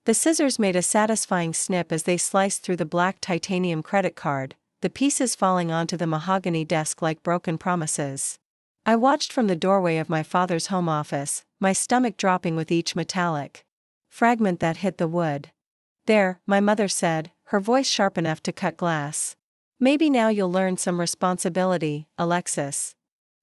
The scissors made a satisfying snip as they sliced through the black titanium credit card, the pieces falling onto the mahogany desk like broken promises. I watched from the doorway of my father's home office, my stomach dropping with each metallic fragment that hit the wood. "There," my mother said, her voice sharp enough to cut glass. "Maybe now you'll learn some responsibility, Alexis.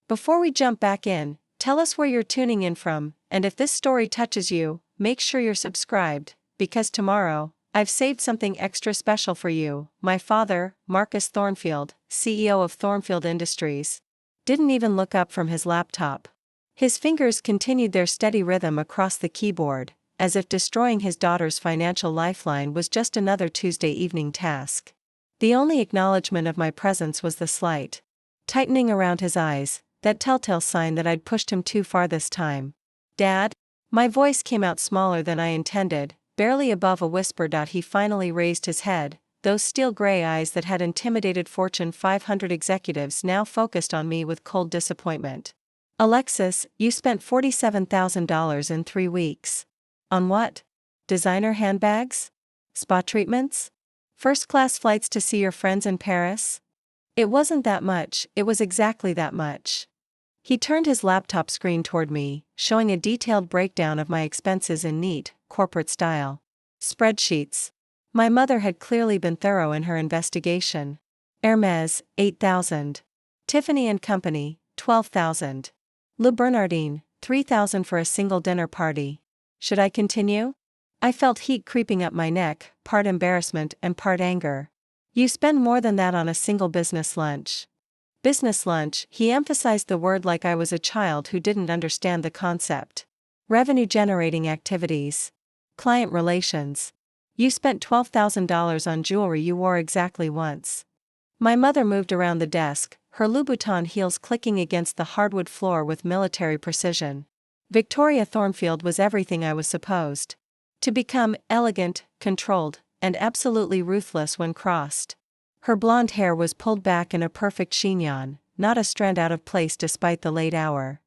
Before we jump back in, tell us where you're tuning in from, and if this story touches you, make sure you're subscribed, because tomorrow, I've saved something extra special for you." My father, Marcus Thornfield, CEO of Thornfield Industries, didn't even look up from his laptop. His fingers continued their steady rhythm across the keyboard, as if destroying his daughter's financial lifeline was just another Tuesday evening task. The only acknowledgement of my presence was the slight tightening around his eyes, that telltale sign that I'd pushed him too far this time. "Dad?" My voice came out smaller than I intended, barely above a whisper. He finally raised his head, those steel gray eyes that had intimidated Fortune 500 executives now focused on me with cold disappointment. "Alexis, you spent $47,000 in 3 weeks. On what? Designer handbags? Spa treatments? First-class flights to see your friends in Paris?" "It wasn't that much, it was exactly that much." He turned his laptop screen toward me, showing a detailed breakdown of my expenses in neat, corporate-style spreadsheets. My mother had clearly been thorough in her investigation. Hermes, $8,000. Tiffany & Company, $12,000. Le Bernardin, $3,000 for a single dinner party. Should I continue? I felt heat creeping up my neck, part embarrassment and part anger. "You spend more than that on a single business lunch." Business lunch, he emphasized the word like I was a child who didn't understand the concept. "Revenue-generating activities. Client relations. You spent $12,000 on jewelry you wore exactly once." My mother moved around the desk, her Louboutin heels clicking against the hardwood floor with military precision. Victoria Thornfield was everything I was supposed to become: elegant, controlled, and absolutely ruthless when crossed. Her blonde hair was pulled back in a perfect chignon, not a strand out of place despite the late hour.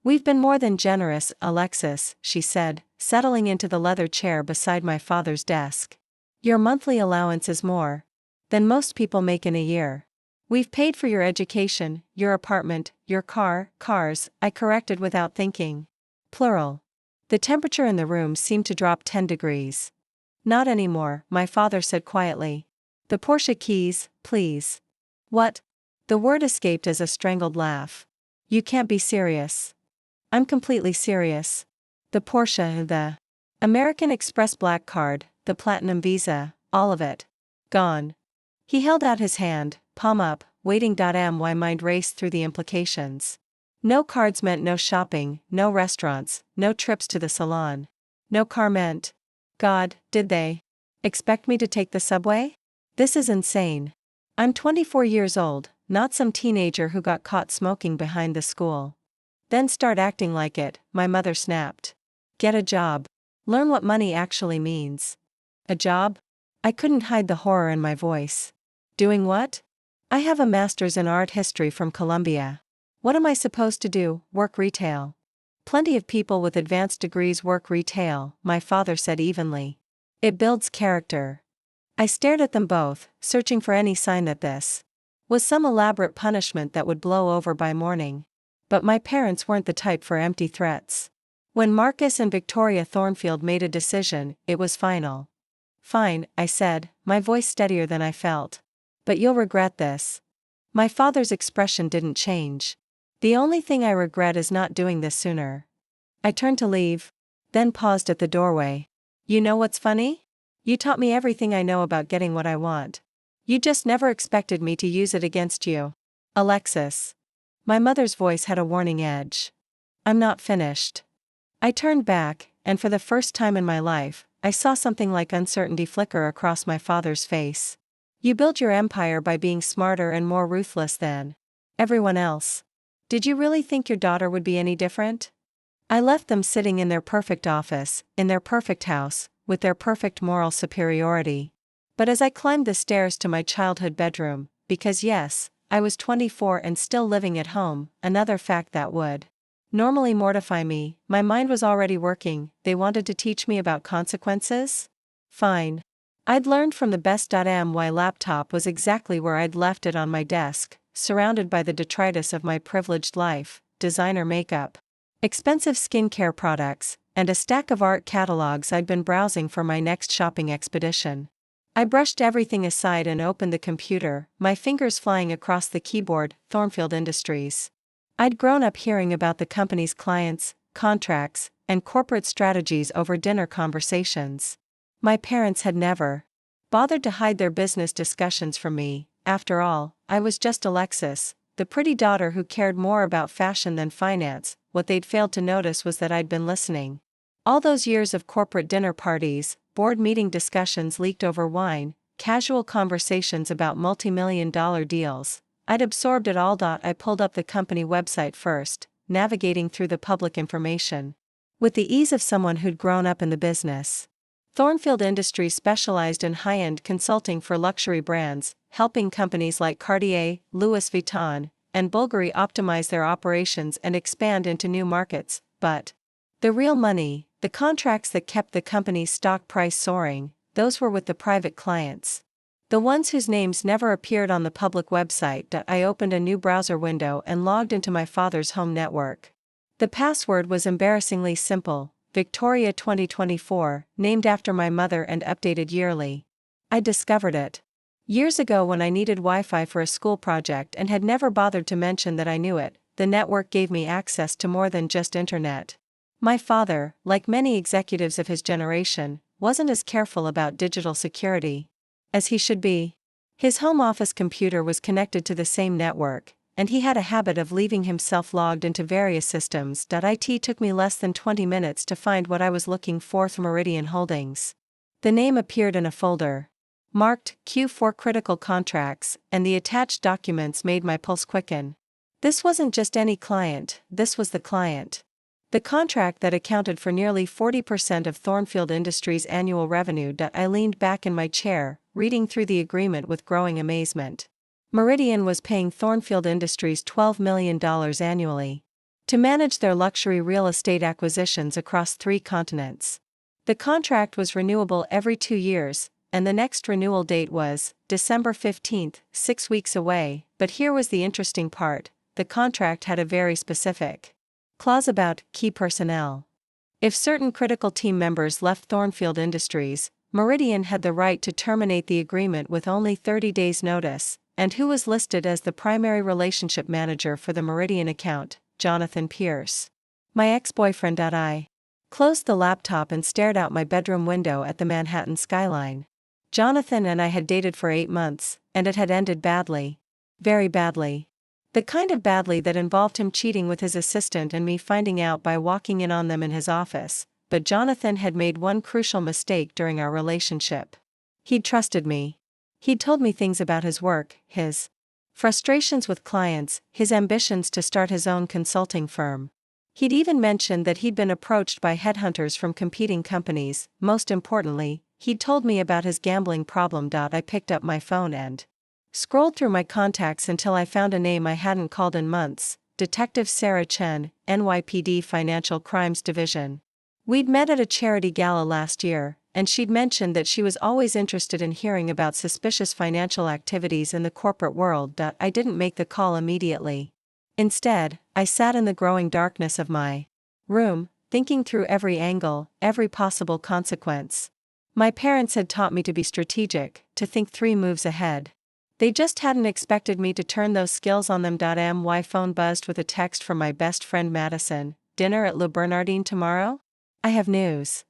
"We've been more than generous, Alexis," she said, settling into the leather chair beside my father's desk. "Your monthly allowance is more than most people make in a year. We've paid for your education, your apartment, your cars," I corrected without thinking. Plural. The temperature in the room seemed to drop 10 degrees. "Not anymore," my father said quietly. "The Porsche keys, please." "What?" The word escaped as a strangled laugh. "You can't be serious." "I'm completely serious. The Porsche, the American Express Black Card, the Platinum Visa, all of it. Gone." He held out his hand, palm up, waiting. My mind raced through the implications. No cards meant no shopping, no restaurants, no trips to the salon. No car meant. God, did they expect me to take the subway? This is insane. I'm 24 years old, not some teenager who got caught smoking behind the school. "Then start acting like it," my mother snapped. "Get a job. Learn what money actually means." "A job?" I couldn't hide the horror in my voice. "Doing what?" "I have a master's in art history from Columbia. What am I supposed to do? Work retail?" "Plenty of people with advanced degrees work retail," my father said evenly. "It builds character." I stared at them both, searching for any sign that this was some elaborate punishment that would blow over by morning. But my parents weren't the type for empty threats. When Marcus and Victoria Thornfield made a decision, it was final. "Fine," I said, my voice steadier than I felt. "But you'll regret this." My father's expression didn't change. "The only thing I regret is not doing this sooner." I turned to leave, then paused at the doorway. "You know what's funny? You taught me everything I know about getting what I want. You just never expected me to use it against you. Alexis." My mother's voice had a warning edge. "I'm not finished." I turned back, and for the first time in my life, I saw something like uncertainty flicker across my father's face. "You built your empire by being smarter and more ruthless than everyone else. Did you really think your daughter would be any different?" I left them sitting in their perfect office, in their perfect house, with their perfect moral superiority. But as I climbed the stairs to my childhood bedroom, because yes, I was 24 and still living at home, another fact that would normally mortify me, my mind was already working. They wanted to teach me about consequences? fine. I'd learned from the best.my laptop was exactly where I'd left it on my desk, surrounded by the detritus of my privileged life, designer makeup, expensive skincare products, and a stack of art catalogs I'd been browsing for my next shopping expedition. I brushed everything aside and opened the computer, my fingers flying across the keyboard. Thornfield Industries. I'd grown up hearing about the company's clients, contracts, and corporate strategies over dinner conversations. My parents had never bothered to hide their business discussions from me. After all, I was just Alexis, the pretty daughter who cared more about fashion than finance. What they'd failed to notice was that I'd been listening. All those years of corporate dinner parties, board meeting discussions leaked over wine, casual conversations about multi-million-dollar deals, I'd absorbed it all. I pulled up the company website first, navigating through the public information with the ease of someone who'd grown up in the business. Thornfield Industries specialized in high-end consulting for luxury brands, helping companies like Cartier, Louis Vuitton, and Bulgari optimize their operations and expand into new markets. But the real money, the contracts that kept the company's stock price soaring, those were with the private clients. The ones whose names never appeared on the public website. I opened a new browser window and logged into my father's home network. The password was embarrassingly simple: Victoria 2024, named after my mother and updated yearly. I discovered it years ago when I needed Wi-Fi for a school project and had never bothered to mention that I knew it. The network gave me access to more than just internet. My father, like many executives of his generation, wasn't as careful about digital security as he should be. His home office computer was connected to the same network, and he had a habit of leaving himself logged into various systems. It took me less than 20 minutes to find what I was looking for: Meridian Holdings. The name appeared in a folder marked Q4 Critical Contracts, and the attached documents made my pulse quicken. This wasn't just any client, this was the client. The contract that accounted for nearly 40% of Thornfield Industries' annual revenue. I leaned back in my chair, reading through the agreement with growing amazement. Meridian was paying Thornfield Industries $12 million annually to manage their luxury real estate acquisitions across 3 continents. The contract was renewable every 2 years, and the next renewal date was December 15, 6 weeks away. But here was the interesting part: the contract had a very specific clause about key personnel. If certain critical team members left Thornfield Industries, Meridian had the right to terminate the agreement with only 30 days' notice. And who was listed as the primary relationship manager for the Meridian account? Jonathan Pierce. My ex-boyfriend. I closed the laptop and stared out my bedroom window at the Manhattan skyline. Jonathan and I had dated for 8 months, and it had ended badly. Very badly. The kind of badly that involved him cheating with his assistant and me finding out by walking in on them in his office. But Jonathan had made one crucial mistake during our relationship. He'd trusted me. He'd told me things about his work, his frustrations with clients, his ambitions to start his own consulting firm. He'd even mentioned that he'd been approached by headhunters from competing companies. Most importantly, he'd told me about his gambling problem. I picked up my phone and scrolled through my contacts until I found a name I hadn't called in months: Detective Sarah Chen, NYPD Financial Crimes Division. We'd met at a charity gala last year, and she'd mentioned that she was always interested in hearing about suspicious financial activities in the corporate world. I didn't make the call immediately. Instead, I sat in the growing darkness of my room, thinking through every angle, every possible consequence. My parents had taught me to be strategic, to think 3 moves ahead. They just hadn't expected me to turn those skills on them. My phone buzzed with a text from my best friend Madison: "Dinner at Le Bernardin tomorrow? I have news."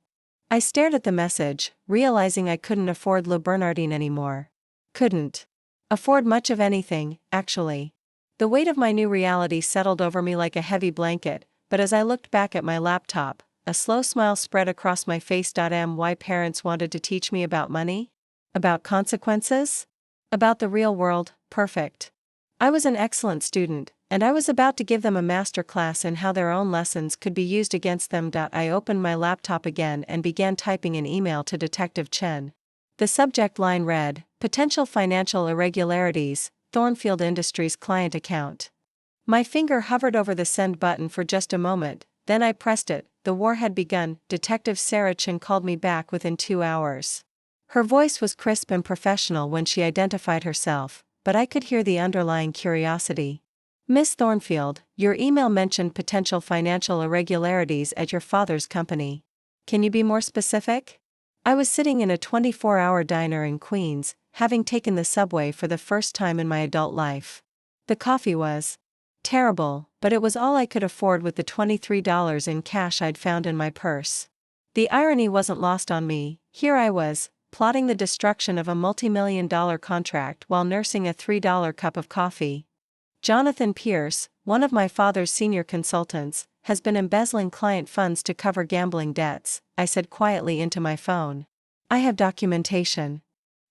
I stared at the message, realizing I couldn't afford Le Bernardin anymore. Couldn't afford much of anything, actually. The weight of my new reality settled over me like a heavy blanket, but as I looked back at my laptop, a slow smile spread across my face. My parents wanted to teach me about money? About consequences? About the real world. Perfect. I was an excellent student, and I was about to give them a master class in how their own lessons could be used against them. I opened my laptop again and began typing an email to Detective Chen. The subject line read: "Potential financial irregularities, Thornfield Industries client account." My finger hovered over the send button for just a moment, then I pressed it. The war had begun. Detective Sarah Chen called me back within 2 hours. Her voice was crisp and professional when she identified herself, but I could hear the underlying curiosity. Miss Thornfield, your email mentioned potential financial irregularities at your father's company. Can you be more specific? I was sitting in a 24-hour diner in Queens, having taken the subway for the first time in my adult life. The coffee was terrible, but it was all I could afford with the $23 in cash I'd found in my purse. The irony wasn't lost on me. Here I was, plotting the destruction of a multi-million-dollar contract while nursing a $3 cup of coffee. Jonathan Pierce, one of my father's senior consultants, has been embezzling client funds to cover gambling debts, I said quietly into my phone. I have documentation.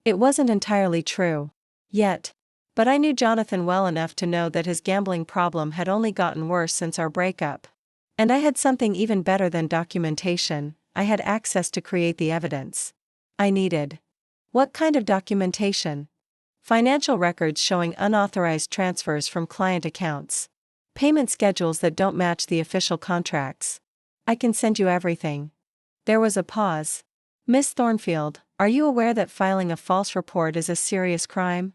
It wasn't entirely true. Yet. But I knew Jonathan well enough to know that his gambling problem had only gotten worse since our breakup. And I had something even better than documentation. I had access to create the evidence I needed. What kind of documentation? Financial records showing unauthorized transfers from client accounts. Payment schedules that don't match the official contracts. I can send you everything. There was a pause. Miss Thornfield, are you aware that filing a false report is a serious crime?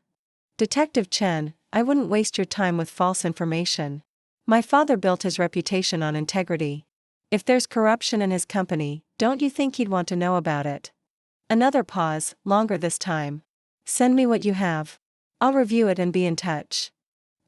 Detective Chen, I wouldn't waste your time with false information. My father built his reputation on integrity. If there's corruption in his company, don't you think he'd want to know about it? Another pause, longer this time. Send me what you have. I'll review it and be in touch.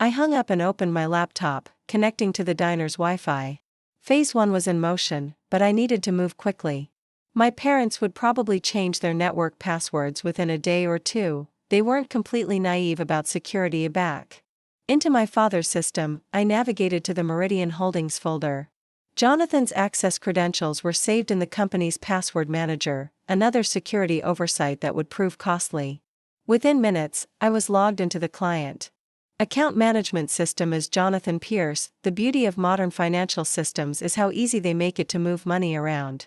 I hung up and opened my laptop, connecting to the diner's Wi-Fi. Phase 1 was in motion, but I needed to move quickly. My parents would probably change their network passwords within a day or two. They weren't completely naive about security back. Into my father's system, I navigated to the Meridian Holdings folder. Jonathan's access credentials were saved in the company's password manager, another security oversight that would prove costly. Within minutes, I was logged into the client account management system as Jonathan Pierce. The beauty of modern financial systems is how easy they make it to move money around.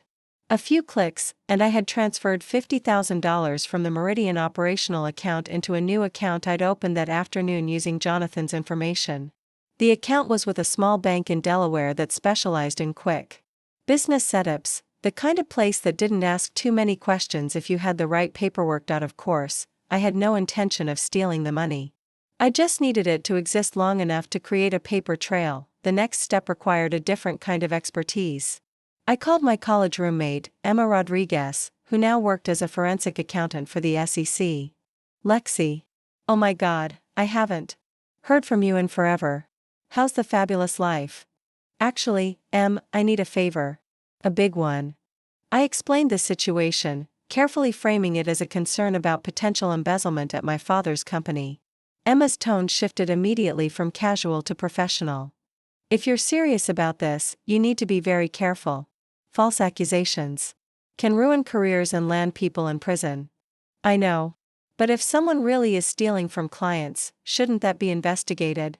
A few clicks, and I had transferred $50,000 from the Meridian operational account into a new account I'd opened that afternoon using Jonathan's information. The account was with a small bank in Delaware that specialized in quick business setups, the kind of place that didn't ask too many questions if you had the right paperwork. Of course, I had no intention of stealing the money. I just needed it to exist long enough to create a paper trail. The next step required a different kind of expertise. I called my college roommate, Emma Rodriguez, who now worked as a forensic accountant for the SEC. Lexi. Oh my God, I haven't heard from you in forever. How's the fabulous life? Actually, Em, I need a favor. A big one. I explained the situation, carefully framing it as a concern about potential embezzlement at my father's company. Emma's tone shifted immediately from casual to professional. If you're serious about this, you need to be very careful. False accusations can ruin careers and land people in prison. I know. But if someone really is stealing from clients, shouldn't that be investigated?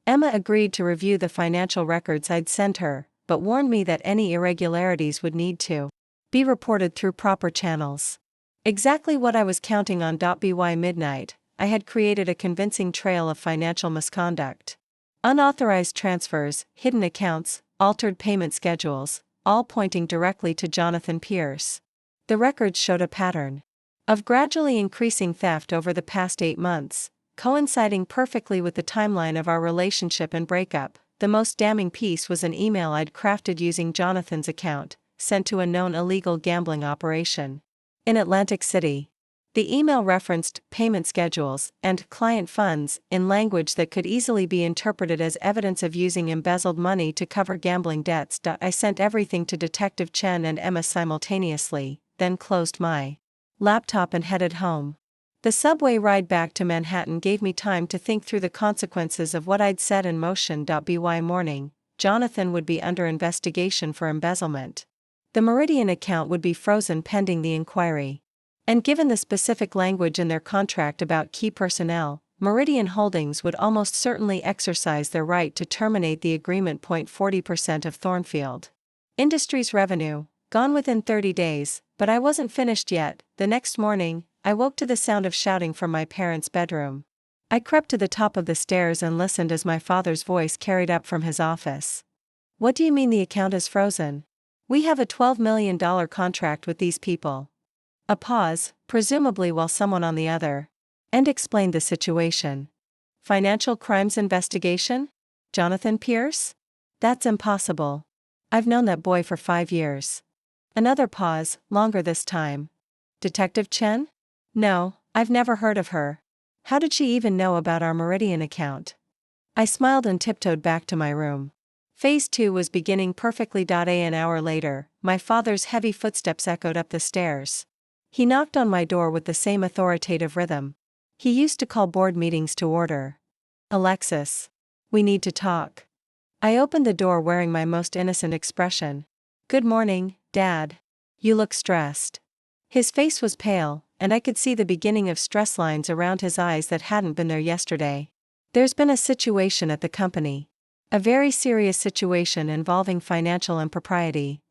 Emma agreed to review the financial records I'd sent her, but warned me that any irregularities would need to be reported through proper channels. Exactly what I was counting on. By midnight, I had created a convincing trail of financial misconduct. Unauthorized transfers, hidden accounts, altered payment schedules, all pointing directly to Jonathan Pierce. The records showed a pattern of gradually increasing theft over the past 8 months, coinciding perfectly with the timeline of our relationship and breakup. The most damning piece was an email I'd crafted using Jonathan's account, sent to a known illegal gambling operation in Atlantic City. The email referenced payment schedules and client funds in language that could easily be interpreted as evidence of using embezzled money to cover gambling debts. I sent everything to Detective Chen and Emma simultaneously, then closed my laptop and headed home. The subway ride back to Manhattan gave me time to think through the consequences of what I'd set in motion. By morning, Jonathan would be under investigation for embezzlement. The Meridian account would be frozen pending the inquiry. And given the specific language in their contract about key personnel, Meridian Holdings would almost certainly exercise their right to terminate the agreement. 40% of Thornfield Industries revenue, gone within 30 days, but I wasn't finished yet. The next morning, I woke to the sound of shouting from my parents' bedroom. I crept to the top of the stairs and listened as my father's voice carried up from his office. What do you mean the account is frozen? We have a $12 million contract with these people. A pause, presumably while someone on the other end explained the situation. Financial crimes investigation? Jonathan Pierce? That's impossible. I've known that boy for 5 years. Another pause, longer this time. Detective Chen? No, I've never heard of her. How did she even know about our Meridian account? I smiled and tiptoed back to my room. Phase 2 was beginning perfectly. An hour later, my father's heavy footsteps echoed up the stairs. He knocked on my door with the same authoritative rhythm. He used to call board meetings to order. Alexis. We need to talk. I opened the door wearing my most innocent expression. Good morning, Dad. You look stressed. His face was pale, and I could see the beginning of stress lines around his eyes that hadn't been there yesterday. There's been a situation at the company. A very serious situation involving financial impropriety.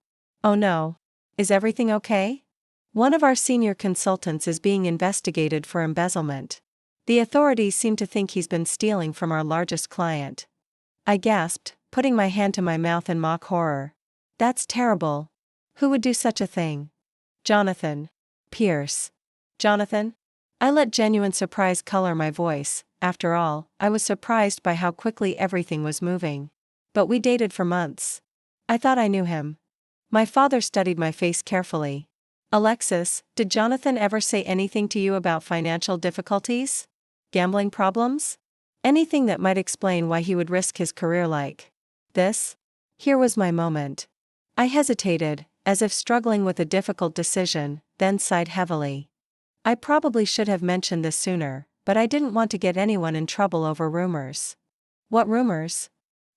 Oh no. Is everything okay? One of our senior consultants is being investigated for embezzlement. The authorities seem to think he's been stealing from our largest client. I gasped, putting my hand to my mouth in mock horror. That's terrible. Who would do such a thing? Jonathan Pierce. Jonathan? I let genuine surprise color my voice. After all, I was surprised by how quickly everything was moving. But we dated for months. I thought I knew him. My father studied my face carefully. Alexis, did Jonathan ever say anything to you about financial difficulties? Gambling problems? Anything that might explain why he would risk his career like this? Here was my moment. I hesitated, as if struggling with a difficult decision, then sighed heavily. I probably should have mentioned this sooner, but I didn't want to get anyone in trouble over rumors. What rumors?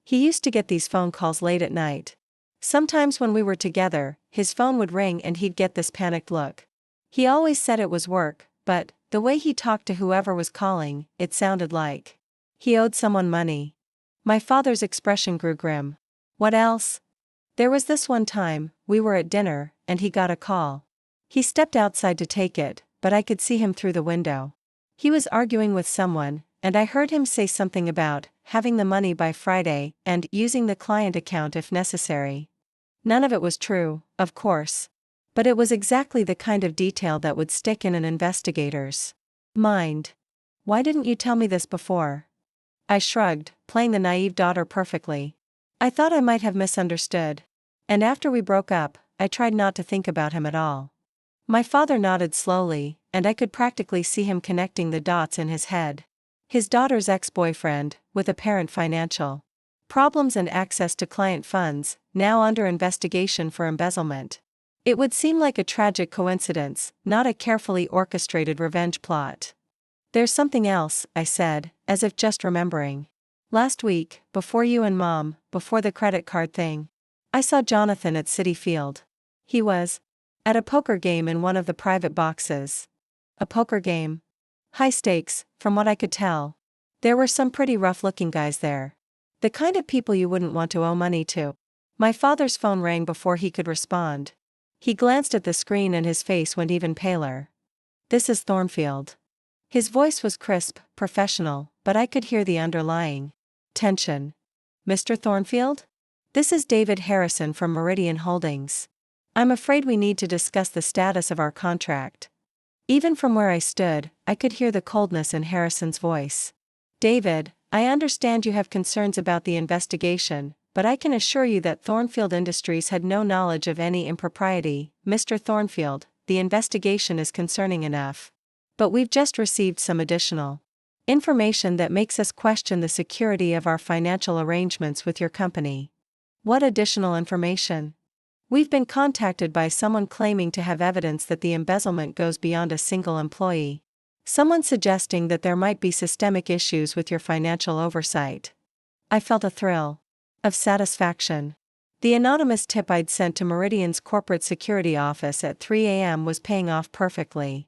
He used to get these phone calls late at night. Sometimes when we were together, his phone would ring and he'd get this panicked look. He always said it was work, but the way he talked to whoever was calling, it sounded like he owed someone money. My father's expression grew grim. What else? There was this one time, we were at dinner, and he got a call. He stepped outside to take it, but I could see him through the window. He was arguing with someone, and I heard him say something about having the money by Friday and using the client account if necessary. None of it was true, of course. But it was exactly the kind of detail that would stick in an investigator's mind. Why didn't you tell me this before? I shrugged, playing the naive daughter perfectly. I thought I might have misunderstood. And after we broke up, I tried not to think about him at all. My father nodded slowly, and I could practically see him connecting the dots in his head. His daughter's ex-boyfriend, with apparent financial problems and access to client funds, now under investigation for embezzlement. It would seem like a tragic coincidence, not a carefully orchestrated revenge plot. There's something else, I said, as if just remembering. Last week, before you and Mom, before the credit card thing, I saw Jonathan at Citi Field. He was at a poker game in one of the private boxes. A poker game? High stakes, from what I could tell. There were some pretty rough-looking guys there. The kind of people you wouldn't want to owe money to. My father's phone rang before he could respond. He glanced at the screen and his face went even paler. This is Thornfield. His voice was crisp, professional, but I could hear the underlying tension. Mr. Thornfield? This is David Harrison from Meridian Holdings. I'm afraid we need to discuss the status of our contract. Even from where I stood, I could hear the coldness in Harrison's voice. David, I understand you have concerns about the investigation, but I can assure you that Thornfield Industries had no knowledge of any impropriety. Mr. Thornfield, the investigation is concerning enough. But we've just received some additional information that makes us question the security of our financial arrangements with your company. What additional information? We've been contacted by someone claiming to have evidence that the embezzlement goes beyond a single employee. Someone suggesting that there might be systemic issues with your financial oversight. I felt a thrill of satisfaction. The anonymous tip I'd sent to Meridian's corporate security office at 3 a.m. was paying off perfectly.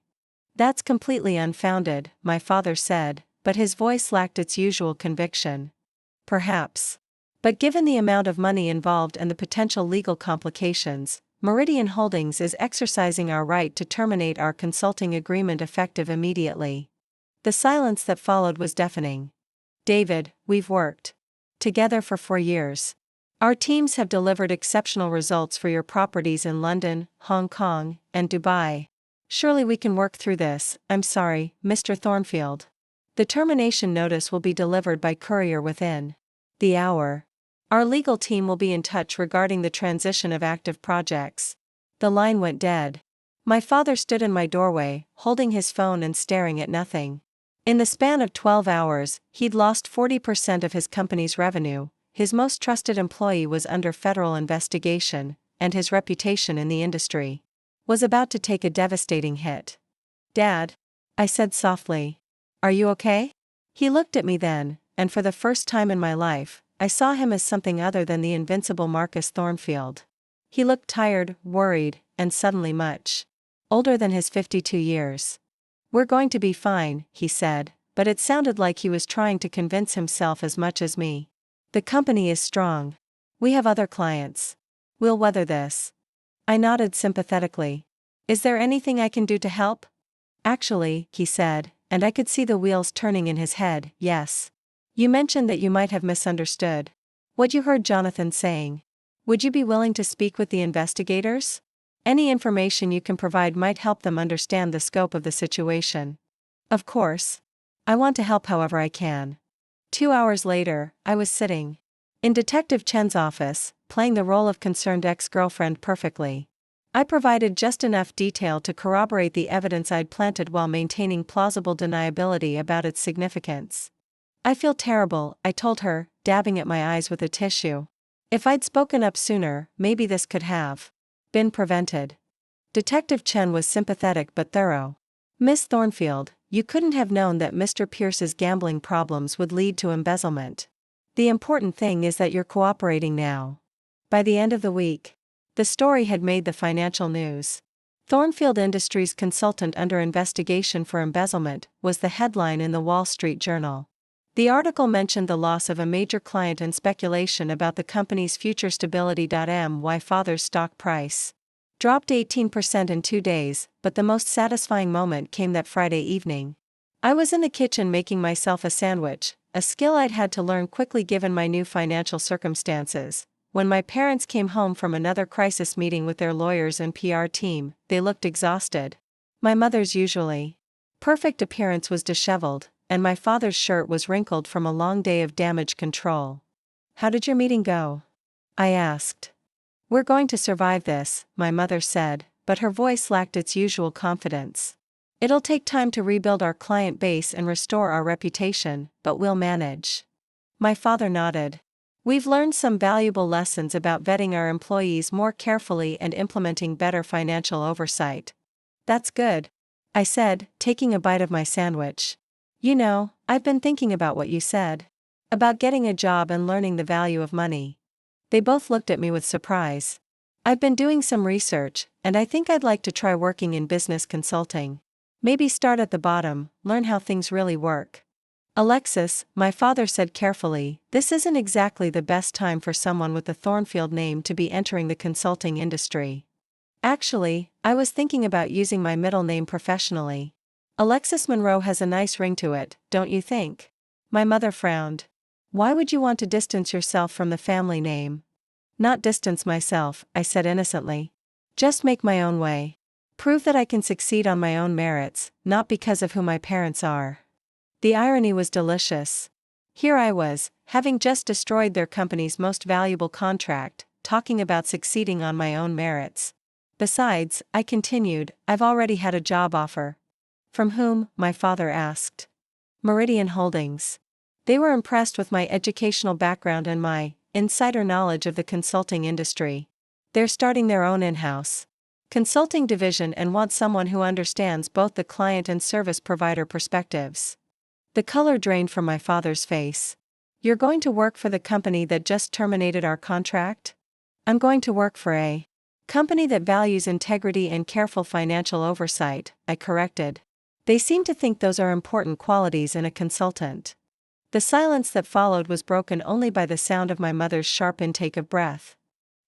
That's completely unfounded, my father said, but his voice lacked its usual conviction. Perhaps. But given the amount of money involved and the potential legal complications, Meridian Holdings is exercising our right to terminate our consulting agreement effective immediately. The silence that followed was deafening. David, we've worked together for 4 years. Our teams have delivered exceptional results for your properties in London, Hong Kong, and Dubai. Surely we can work through this. I'm sorry, Mr. Thornfield. The termination notice will be delivered by courier within the hour. Our legal team will be in touch regarding the transition of active projects. The line went dead. My father stood in my doorway, holding his phone and staring at nothing. In the span of 12 hours, he'd lost 40% of his company's revenue, his most trusted employee was under federal investigation, and his reputation in the industry was about to take a devastating hit. "Dad," I said softly. "Are you okay?" He looked at me then, and for the first time in my life, I saw him as something other than the invincible Marcus Thornfield. He looked tired, worried, and suddenly much older than his 52 years. "We're going to be fine," he said, but it sounded like he was trying to convince himself as much as me. "The company is strong. We have other clients. We'll weather this." I nodded sympathetically. "Is there anything I can do to help?" "Actually," he said, and I could see the wheels turning in his head, "yes. You mentioned that you might have misunderstood what you heard Jonathan saying. Would you be willing to speak with the investigators? Any information you can provide might help them understand the scope of the situation." "Of course. I want to help however I can." 2 hours later, I was sitting in Detective Chen's office, playing the role of concerned ex-girlfriend perfectly. I provided just enough detail to corroborate the evidence I'd planted while maintaining plausible deniability about its significance. "I feel terrible," I told her, dabbing at my eyes with a tissue. "If I'd spoken up sooner, maybe this could have been prevented." Detective Chen was sympathetic but thorough. "Miss Thornfield, you couldn't have known that Mr. Pierce's gambling problems would lead to embezzlement. The important thing is that you're cooperating now." By the end of the week, the story had made the financial news. "Thornfield Industries consultant under investigation for embezzlement" was the headline in the Wall Street Journal. The article mentioned the loss of a major client and speculation about the company's future stability. My father's stock price dropped 18% in 2 days, but the most satisfying moment came that Friday evening. I was in the kitchen making myself a sandwich, a skill I'd had to learn quickly given my new financial circumstances. When my parents came home from another crisis meeting with their lawyers and PR team, they looked exhausted. My mother's usually perfect appearance was disheveled, and my father's shirt was wrinkled from a long day of damage control. "How did your meeting go?" I asked. "We're going to survive this," my mother said, but her voice lacked its usual confidence. "It'll take time to rebuild our client base and restore our reputation, but we'll manage." My father nodded. "We've learned some valuable lessons about vetting our employees more carefully and implementing better financial oversight." "That's good," I said, taking a bite of my sandwich. "You know, I've been thinking about what you said about getting a job and learning the value of money." They both looked at me with surprise. "I've been doing some research, and I think I'd like to try working in business consulting. Maybe start at the bottom, learn how things really work." "Alexis," my father said carefully, "this isn't exactly the best time for someone with the Thornfield name to be entering the consulting industry. Actually, I was thinking about using my middle name professionally. Alexis Monroe has a nice ring to it, don't you think?" My mother frowned. "Why would you want to distance yourself from the family name?" "Not distance myself," I said innocently. "Just make my own way. Prove that I can succeed on my own merits, not because of who my parents are." The irony was delicious. Here I was, having just destroyed their company's most valuable contract, talking about succeeding on my own merits. "Besides," I continued, "I've already had a job offer." "From whom?" my father asked. "Meridian Holdings." They were impressed with my educational background and my insider knowledge of the consulting industry. They're starting their own in-house consulting division and want someone who understands both the client and service provider perspectives. The color drained from my father's face. "You're going to work for the company that just terminated our contract?" "I'm going to work for a company that values integrity and careful financial oversight," I corrected. They seem to think those are important qualities in a consultant. The silence that followed was broken only by the sound of my mother's sharp intake of breath.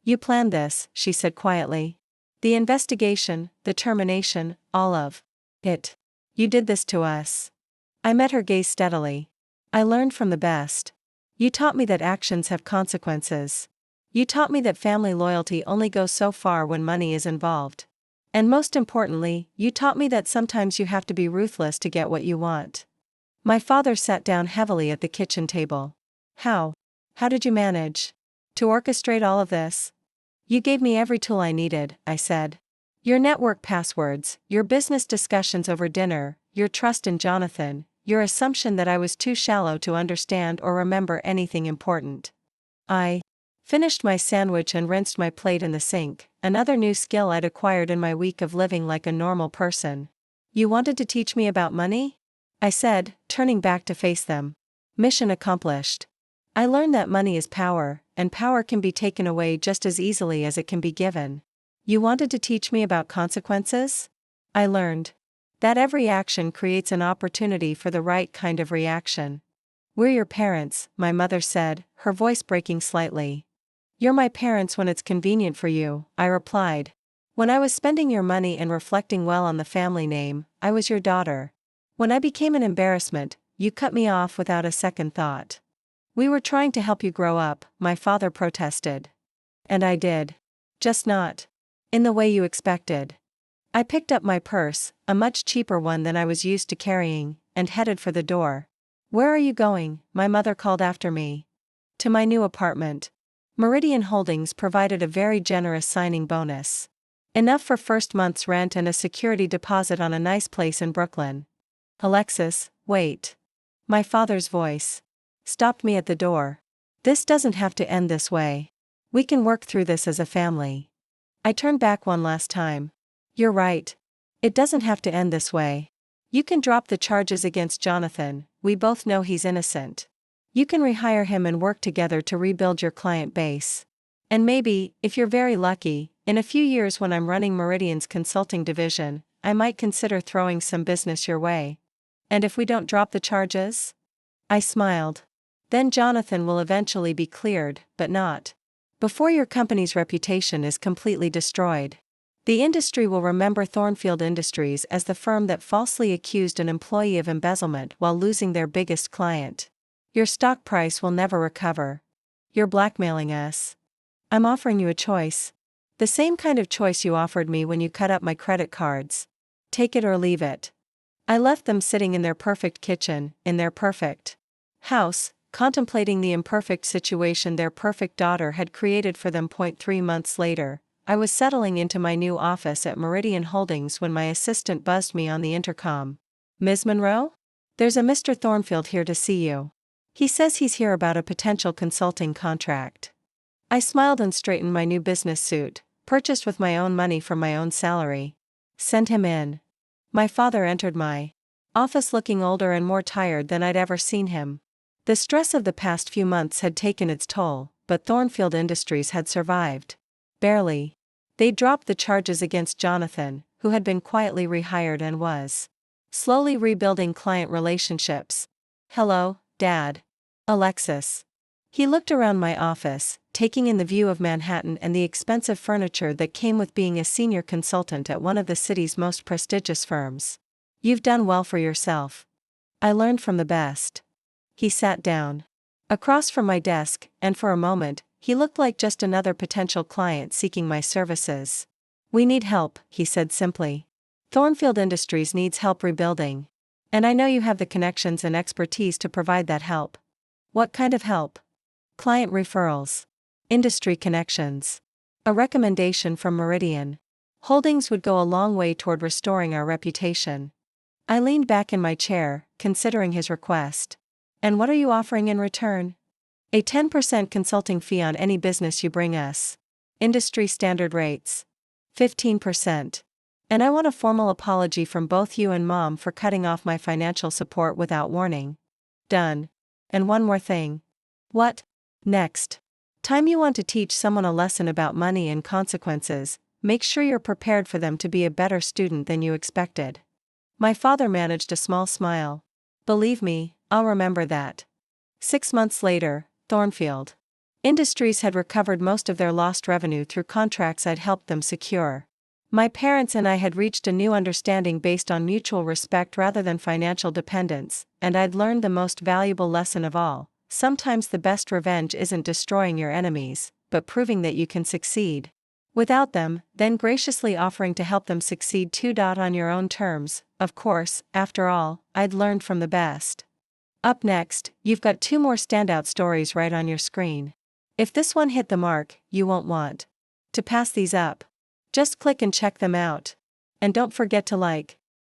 "You planned this," she said quietly. "The investigation, the termination, all of it. You did this to us." I met her gaze steadily. "I learned from the best. You taught me that actions have consequences. You taught me that family loyalty only goes so far when money is involved. And most importantly, you taught me that sometimes you have to be ruthless to get what you want. My father sat down heavily at the kitchen table. How did you manage to orchestrate all of this? You gave me every tool I needed, I said. Your network passwords, your business discussions over dinner, your trust in Jonathan, your assumption that I was too shallow to understand or remember anything important. I finished my sandwich and rinsed my plate in the sink, another new skill I'd acquired in my week of living like a normal person. You wanted to teach me about money? I said, turning back to face them. Mission accomplished. I learned that money is power, and power can be taken away just as easily as it can be given. You wanted to teach me about consequences? I learned that every action creates an opportunity for the right kind of reaction. We're your parents, my mother said, her voice breaking slightly. You're my parents when it's convenient for you, I replied. When I was spending your money and reflecting well on the family name, I was your daughter. When I became an embarrassment, you cut me off without a second thought. We were trying to help you grow up, my father protested. And I did. Just not in the way you expected. I picked up my purse, a much cheaper one than I was used to carrying, and headed for the door. Where are you going? My mother called after me. To my new apartment. Meridian Holdings provided a very generous signing bonus. Enough for first month's rent and a security deposit on a nice place in Brooklyn. Alexis, wait. My father's voice stopped me at the door. This doesn't have to end this way. We can work through this as a family. I turned back one last time. You're right. It doesn't have to end this way. You can drop the charges against Jonathan, we both know he's innocent. You can rehire him and work together to rebuild your client base. And maybe, if you're very lucky, in a few years when I'm running Meridian's consulting division, I might consider throwing some business your way. And if we don't drop the charges? I smiled. Then Jonathan will eventually be cleared, but not before your company's reputation is completely destroyed. The industry will remember Thornfield Industries as the firm that falsely accused an employee of embezzlement while losing their biggest client. Your stock price will never recover. You're blackmailing us. I'm offering you a choice. The same kind of choice you offered me when you cut up my credit cards. Take it or leave it. I left them sitting in their perfect kitchen, in their perfect house, contemplating the imperfect situation their perfect daughter had created for them. 3 months later, I was settling into my new office at Meridian Holdings when my assistant buzzed me on the intercom. Ms. Monroe? There's a Mr. Thornfield here to see you. He says he's here about a potential consulting contract. I smiled and straightened my new business suit, purchased with my own money from my own salary. Send him in. My father entered my office looking older and more tired than I'd ever seen him. The stress of the past few months had taken its toll, but Thornfield Industries had survived. Barely. They'd dropped the charges against Jonathan, who had been quietly rehired and was slowly rebuilding client relationships. Hello, Dad. Alexis. He looked around my office, taking in the view of Manhattan and the expensive furniture that came with being a senior consultant at one of the city's most prestigious firms. You've done well for yourself. I learned from the best. He sat down across from my desk, and for a moment, he looked like just another potential client seeking my services. We need help, he said simply. Thornfield Industries needs help rebuilding. And I know you have the connections and expertise to provide that help. What kind of help? Client referrals. Industry connections. A recommendation from Meridian Holdings would go a long way toward restoring our reputation. I leaned back in my chair, considering his request. And what are you offering in return? A 10% consulting fee on any business you bring us. Industry standard rates. 15%. And I want a formal apology from both you and Mom for cutting off my financial support without warning. Done. And one more thing. What? Next time you want to teach someone a lesson about money and consequences, make sure you're prepared for them to be a better student than you expected. My father managed a small smile. Believe me, I'll remember that. 6 months later, Thornfield Industries had recovered most of their lost revenue through contracts I'd helped them secure. My parents and I had reached a new understanding based on mutual respect rather than financial dependence, and I'd learned the most valuable lesson of all. Sometimes the best revenge isn't destroying your enemies, but proving that you can succeed. Without them, then graciously offering to help them succeed too. On your own terms, of course. After all, I'd learned from the best. Up next, you've got 2 more standout stories right on your screen. If this one hit the mark, you won't want to pass these up. Just click and check them out. And don't forget to like,